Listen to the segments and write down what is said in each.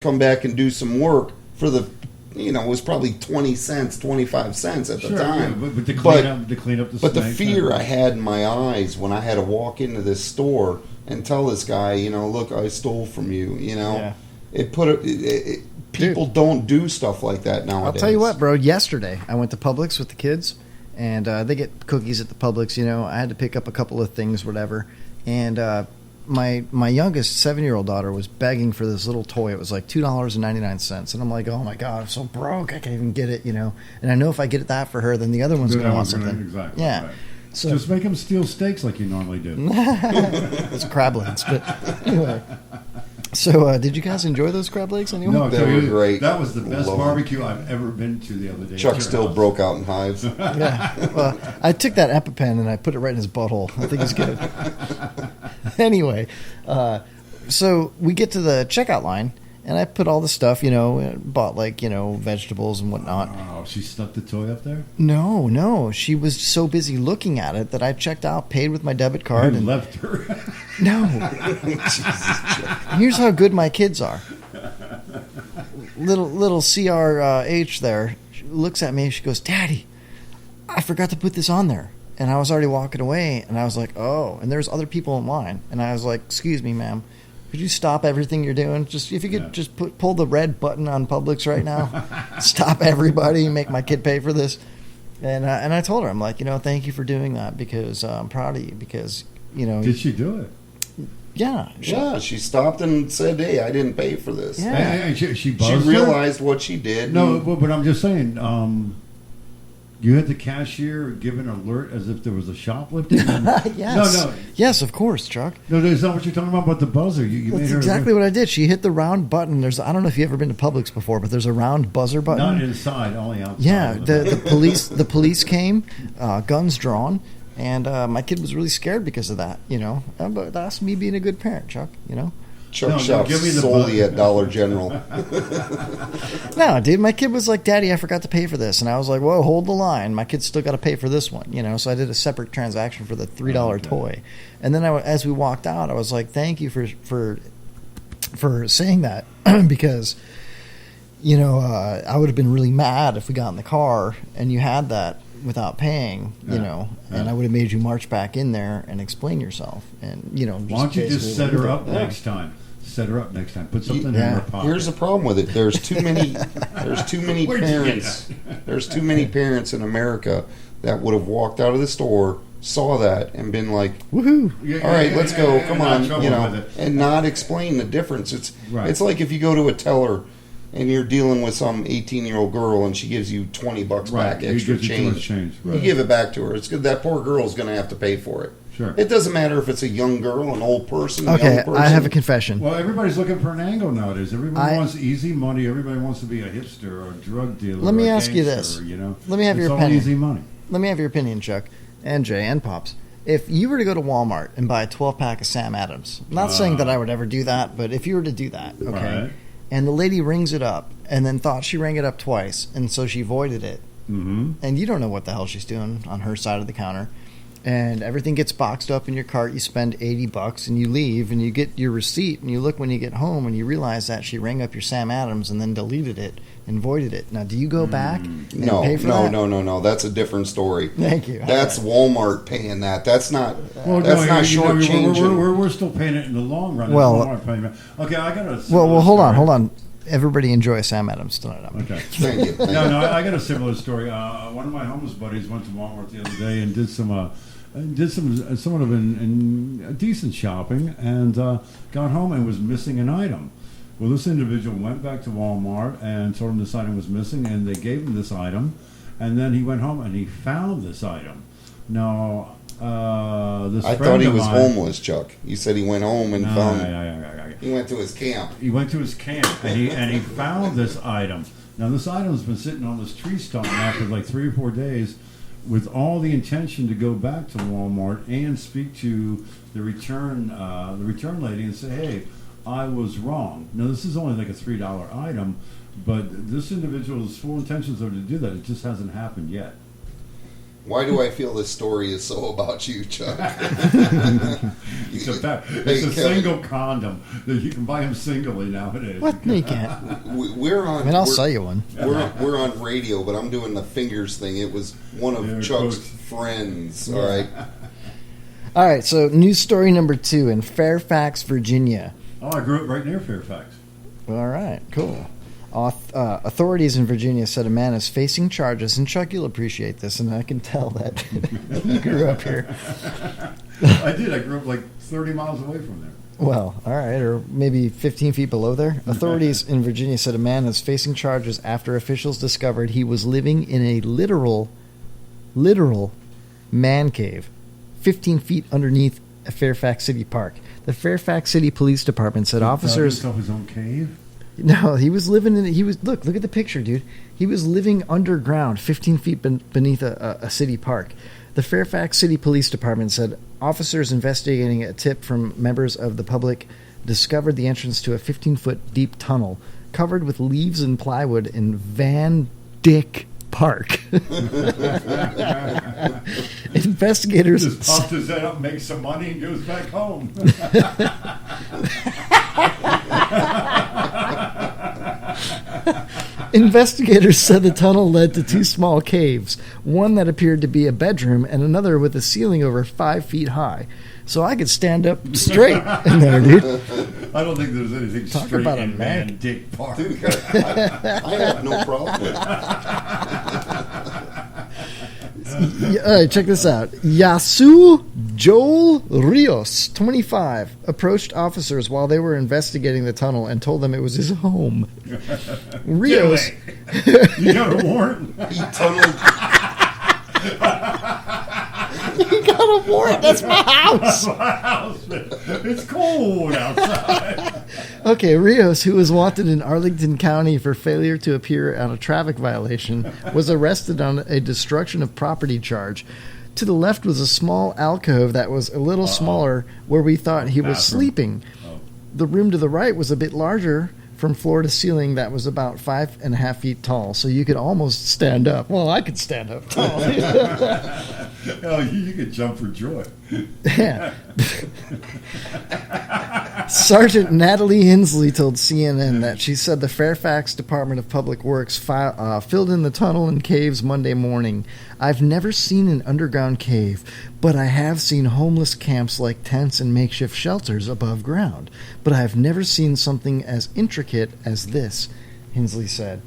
come back and do some work for the, it was probably 20 cents, 25 cents at the time. Yeah, but to clean up the But the snakes fear I had in my eyes when I had to walk into this store and tell this guy, look, I stole from you, Yeah. people don't do stuff like that nowadays. I'll tell you what, bro. Yesterday, I went to Publix with the kids, and they get cookies at the Publix. I had to pick up a couple of things, whatever. And my youngest 7-year-old daughter was begging for this little toy. It was like $2.99, and I'm like, oh my god, I'm so broke, I can't even get it. And I know if I get that for her, then the other one's going to want something. Exactly. Yeah. Right. So just make them steal steaks like you normally do. It's crab legs, but anyway. So, did you guys enjoy those crab legs anyway? No, they were great. That was the best barbecue I've ever been to the other day. Chuck still broke out in hives. Yeah. Well, I took that EpiPen and I put it right in his butthole. I think it's good. Anyway, so we get to the checkout line, and I put all the stuff, bought vegetables and whatnot. Oh, she stuck the toy up there? No. She was so busy looking at it that I checked out, paid with my debit card, and left her. No. Here's how good my kids are. Little CRH there looks at me and she goes, Daddy, I forgot to put this on there. And I was already walking away, and I was like, oh. And there's other people in line. And I was like, excuse me, ma'am. Could you stop everything you're doing? Just if you could just pull the red button on Publix right now. Stop everybody and make my kid pay for this. And I told her, I'm like, thank you for doing that because I'm proud of you because, Did she do it? Yeah. She stopped and said, hey, I didn't pay for this. Yeah. And she buzzed She realized what she did. No, but I'm just saying, you had the cashier give an alert as if there was a shoplifting? Yes. No. Yes, of course, Chuck. No, that's not what you're talking about the buzzer. You That's made her exactly what I did. She hit the round button. I don't know if you've ever been to Publix before, but there's a round buzzer button. Not inside, only outside. Yeah, the police came, guns drawn, and my kid was really scared because of that. But that's me being a good parent, Chuck. Chuck shops solely at Dollar General. No, dude, my kid was like, Daddy, I forgot to pay for this. And I was like, whoa, hold the line. My kid's still got to pay for this one, So I did a separate transaction for the $3 toy. And then as we walked out, I was like, thank you for saying that because, I would have been really mad if we got in the car and you had that without paying, and I would have made you march back in there and explain yourself. And, why don't you just set her up next time? Set her up next time. Put something in her pocket. Here's the problem with it. There's too many parents. There's too many parents in America that would have walked out of the store, saw that, and been like, woohoo. All right, let's go. Come on, with it. and not explain the difference. Right. It's like if you go to a teller and you're dealing with some 18-year-old girl and she gives you $20 back extra change. Right. You give it back to her. It's good. That poor girl's going to have to pay for it. Sure. It doesn't matter if it's a young girl, an old person, Okay, young person. I have a confession. Well, everybody's looking for an angle nowadays. Everybody wants easy money. Everybody wants to be a hipster or a drug dealer. Let me or a ask you gangster, this. Let me have your all opinion. easy money. Let me have your opinion, Chuck, and Jay, and Pops. If you were to go to Walmart and buy a 12-pack of Sam Adams, I'm not saying that I would ever do that, but if you were to do that, okay, Right. and the lady rings it up and then thought she rang it up twice, and so she voided it, and you don't know what the hell she's doing on her side of the counter, and everything gets boxed up in your cart, you spend $80 and you leave and you get your receipt and you look when you get home and you realize that she rang up your Sam Adams and then deleted it and voided it. Now, do you go back and pay for that? No. That's a different story. Thank you. That's Walmart paying that. That's not. Well, that's not shortchanging. We're still paying it in the long run. Well, okay, I got a. Well, hold on. Everybody enjoy Sam Adams tonight. Okay. Thank you. No, I got a similar story. One of my homeless buddies went to Walmart the other day and did some somewhat of in decent shopping, and got home and was missing an item. Well, this individual went back to Walmart and told him this item was missing, and they gave him this item, and then he went home and he found this item. Now, I thought he was homeless, Chuck. You said he went home and found. He went to his camp. He went to his camp and he found this item. Now, this item's been sitting on this tree stump now for like 3 or 4 days, with all the intention to go back to Walmart and speak to the return lady and say, hey, I was wrong. Now, this is only like a $3 item, but this individual's full intentions are to do that. It just hasn't happened yet. Why do I feel this story is so about you, Chuck? It's a single condom. You can buy them singly nowadays. What? No, you can't. We're on. I mean, I'll sell you one. We're on radio, but I'm doing the fingers thing. It was one of Chuck's friends. All right. All right. So, news story number 2 in Fairfax, Virginia. Oh, I grew up right near Fairfax. All right. Cool. Authorities in Virginia said a man is facing charges, and Chuck, you'll appreciate this, and I can tell that you grew up here. I did. I grew up like 30 miles away from there. Well, all right, or maybe 15 feet below there. Authorities in Virginia said a man is facing charges after officials discovered he was living in a literal man cave 15 feet underneath a Fairfax City Park. The Fairfax City Police Department said officers... He his own cave? No, he was living in... Look at the picture, dude. He was living underground 15 feet beneath a city park. The Fairfax City Police Department said officers investigating a tip from members of the public discovered the entrance to a 15-foot deep tunnel covered with leaves and plywood in Van Dyck Park. Investigators... Just popped his head up, makes some money, and goes back home. Investigators said the tunnel led to 2 small caves, one that appeared to be a bedroom and another with a ceiling over 5 feet high. So I could stand up straight in there, dude. I don't think there's anything Talk straight about in a Van Dyck Park. Dude, I have no problem with it. All right, check this out. Yasu Joel Rios, 25, approached officers while they were investigating the tunnel and told them it was his home. Rios... You got a warrant? He tunneled... You got a warrant? That's my house. That's my house. It's cold outside. Okay, Rios, who was wanted in Arlington County for failure to appear on a traffic violation, was arrested on a destruction of property charge. To the left was a small alcove that was a little smaller where we thought he was sleeping. The room to the right was a bit larger from floor to ceiling that was about 5.5 feet tall, so you could almost stand up. Well, I could stand up tall. Oh, you could jump for joy. Yeah. Sergeant Natalie Hensley told CNN that she said the Fairfax Department of Public Works filled in the tunnel and caves Monday morning. I've never seen an underground cave, but I have seen homeless camps like tents and makeshift shelters above ground. But I have never seen something as intricate as this, Hensley said.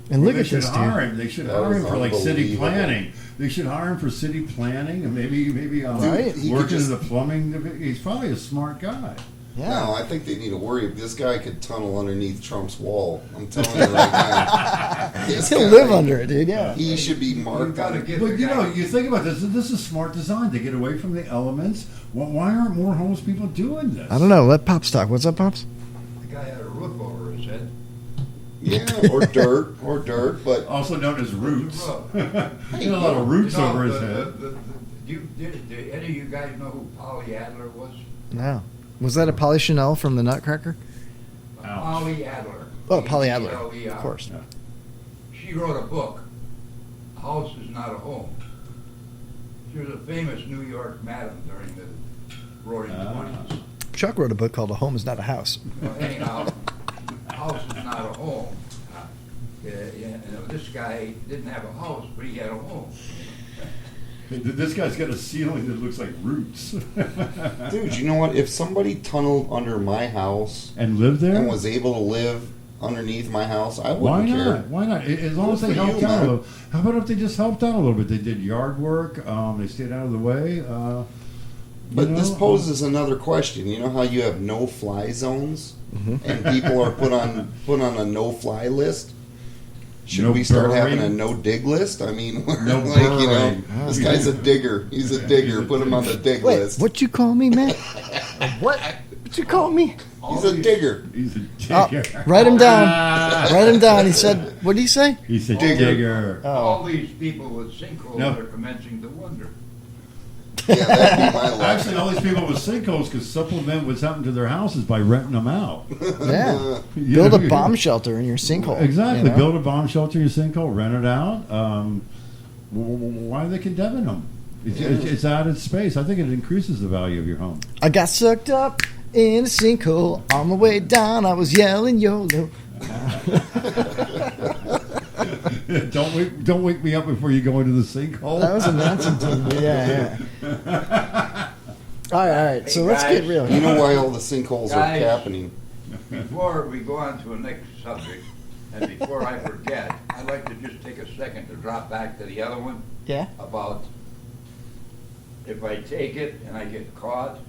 And look at this, dude. They should hire him for like city planning. They should hire him for city planning and maybe working in the plumbing. He's probably a smart guy. Yeah. No, I think they need to worry. This guy could tunnel underneath Trump's wall. I'm telling you right now. He'll live under it, dude. Yeah. He should be marked on it. But you think about this. This is smart design to get away from the elements. Why aren't more homeless people doing this? I don't know. Let Pops talk. What's up, Pops? The guy had a roof over his head. Yeah, or dirt, but also known as roots. He had a lot of roots over his head. Did any of you guys know who Polly Adler was? No. Was that a Polly Chanel from the Nutcracker? Polly Adler. Oh, Polly Adler. Of course. Yeah. She wrote a book, A House is Not a Home. She was a famous New York madam during the Roaring 20s. Chuck wrote a book called A Home is Not a House. Well, anyhow, a house is not a home. This guy didn't have a house, but he had a home. This guy's got a ceiling that looks like roots. Dude, you know what? If somebody tunneled under my house and lived there and was able to live underneath my house, I wouldn't care. Why not? As long as they helped out a little. How about if they just helped out a little bit? They did yard work. They stayed out of the way. But this poses another question. You know how you have no-fly zones, and people are put on a no-fly list? Should we start having a no-dig list? I mean, this guy's a digger. He's a digger. Put him on the dig list. What you call me, man? What? What you call me? He's a digger. He's a digger. Write him down. Write him down. He said, what did he say? He said digger. All these people with sinkholes are commencing to wonder. Yeah, that'd be my life. Actually, all these people with sinkholes could supplement what's happened to their houses by renting them out. Yeah. Build a bomb shelter in your sinkhole. Exactly. Build a bomb shelter in your sinkhole, rent it out. Why are they condemning them? It's added space. I think it increases the value of your home. I got sucked up in a sinkhole. On my way down, I was yelling YOLO. Don't wake me up before you go into the sinkhole. That was a Manson tune. Yeah. All right. So let's get real. You know why all the sinkholes are happening? Before we go on to the next subject, and before I forget, I'd like to just take a second to drop back to the other one. Yeah. About if I take it and I get caught,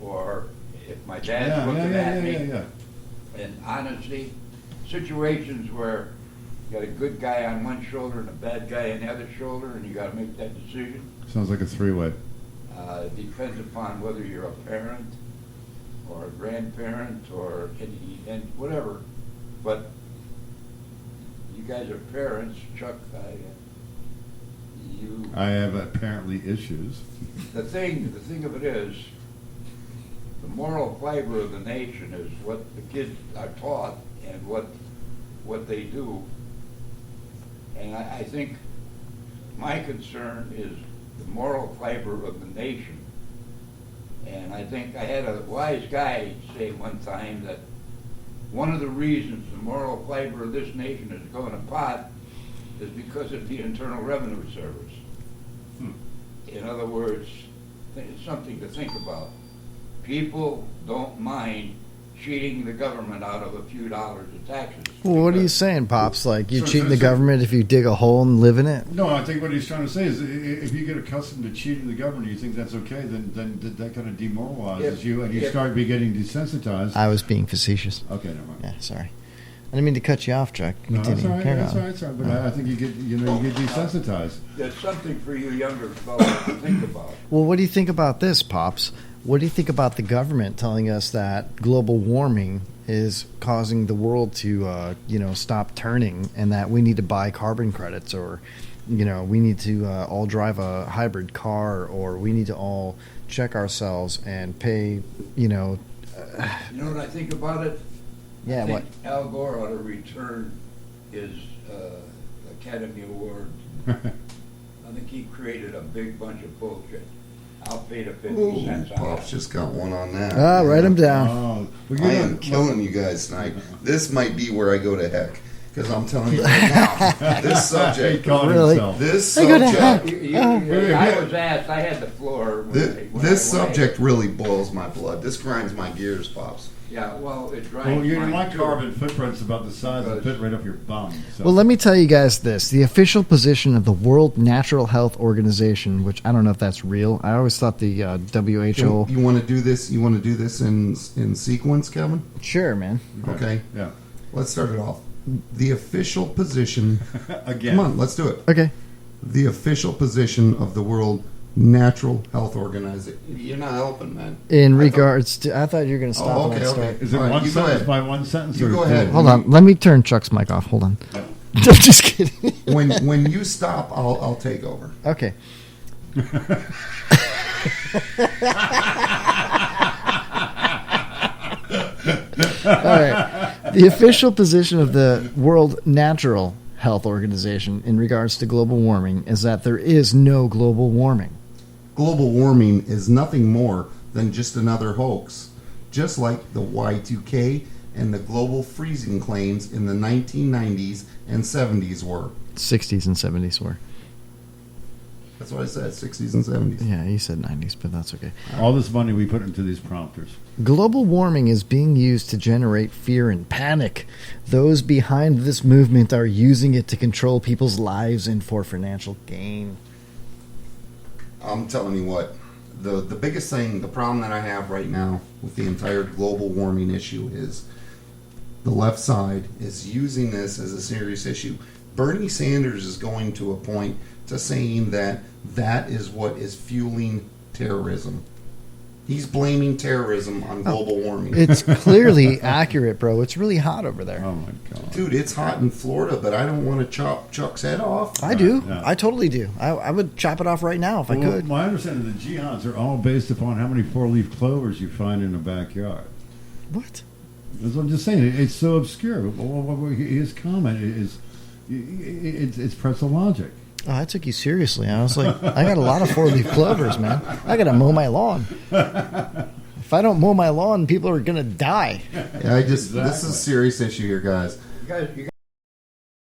or if my dad's looking at me. And honestly, situations where you got a good guy on one shoulder and a bad guy on the other shoulder, and you got to make that decision. Sounds like a three-way. It depends upon whether you're a parent or a grandparent or and whatever. But you guys are parents, Chuck. I have apparently issues. The thing of it is, the moral fiber of the nation is what the kids are taught and what they do. And I think my concern is the moral fiber of the nation. And I think I had a wise guy say one time that one of the reasons the moral fiber of this nation is going to pot is because of the Internal Revenue Service. In other words, it's something to think about. People don't mind cheating the government out of a few dollars of taxes. Well, what are you saying, Pops? Like, you're cheating the government if you dig a hole and live in it? No, I think what he's trying to say is if you get accustomed to cheating the government, you think that's okay, then that kind of demoralizes you, and you start getting desensitized. I was being facetious. Okay, never mind. Yeah, sorry. I didn't mean to cut you off, Chuck. No, that's all right. That's all right. But I think you get desensitized. There's something for you younger fellows to think about. Well, what do you think about this, Pops? What do you think about the government telling us that global warming is causing the world to, stop turning, and that we need to buy carbon credits, or, we need to all drive a hybrid car, or we need to all check ourselves and pay, You know what I think about it? Yeah, I think what? Al Gore ought to return his Academy Award. I think he created a big bunch of bullshit. I'll pay the 50 cents on Pops it. just got one on that. Write them down. Oh, I am killing you guys tonight. This might be where I go to heck. Because I'm telling you right now, this subject, Really? this I go to subject, I was asked, I had the floor. this subject really boils my blood. This grinds my gears, Pops. Yeah, well, it drives my carbon footprint's about the size of fit right up your bum. So. Well, let me tell you guys this. The official position of the World Natural Health Organization, which I don't know if that's real. I always thought the WHO... You want to do this? You want to do this in sequence, Kevin? Sure, man. Okay. Yeah. Let's start it off. The official position... Again. Come on, let's do it. Okay. The official position of the World Natural Health Organization. You're not helping, man. In regards to... I thought you were going to stop Oh, when I okay. started. Is it All right, one you go sentence ahead. by one sentence? You or go two? ahead. Hold on. Let me turn Chuck's mic off. Hold on. Yeah. I'm just kidding. When you stop, I'll take over. Okay. All right. The official position of the World Natural Health Organization in regards to global warming is that there is no global warming. Global warming is nothing more than just another hoax, just like the Y2K and the global freezing claims in the 1990s and 70s were. 60s and 70s were. That's what I said, 60s and 70s. Yeah, you said 90s, but that's okay. All this money we put into these prompters. Global warming is being used to generate fear and panic. Those behind this movement are using it to control people's lives and for financial gain. I'm telling you what, the biggest thing, the problem that I have right now with the entire global warming issue is the left side is using this as a serious issue. Bernie Sanders is going to a point to saying that that is what is fueling terrorism. He's blaming terrorism on global warming. It's clearly accurate, bro. It's really hot over there. Oh my god, Dude, it's hot in Florida, but I don't want to chop Chuck's head off. I do. Yeah. I totally do. I would chop it off right now if I could. My understanding of the jihads are all based upon how many four-leaf clovers you find in a backyard. What? That's what I'm just saying. It's so obscure. His comment is, it's pretzel logic. Oh, I took you seriously. I was like, I got a lot of 4-leaf clovers, man. I got to mow my lawn. If I don't mow my lawn, people are going to die. Yeah, this is a serious issue here, guys. You guys,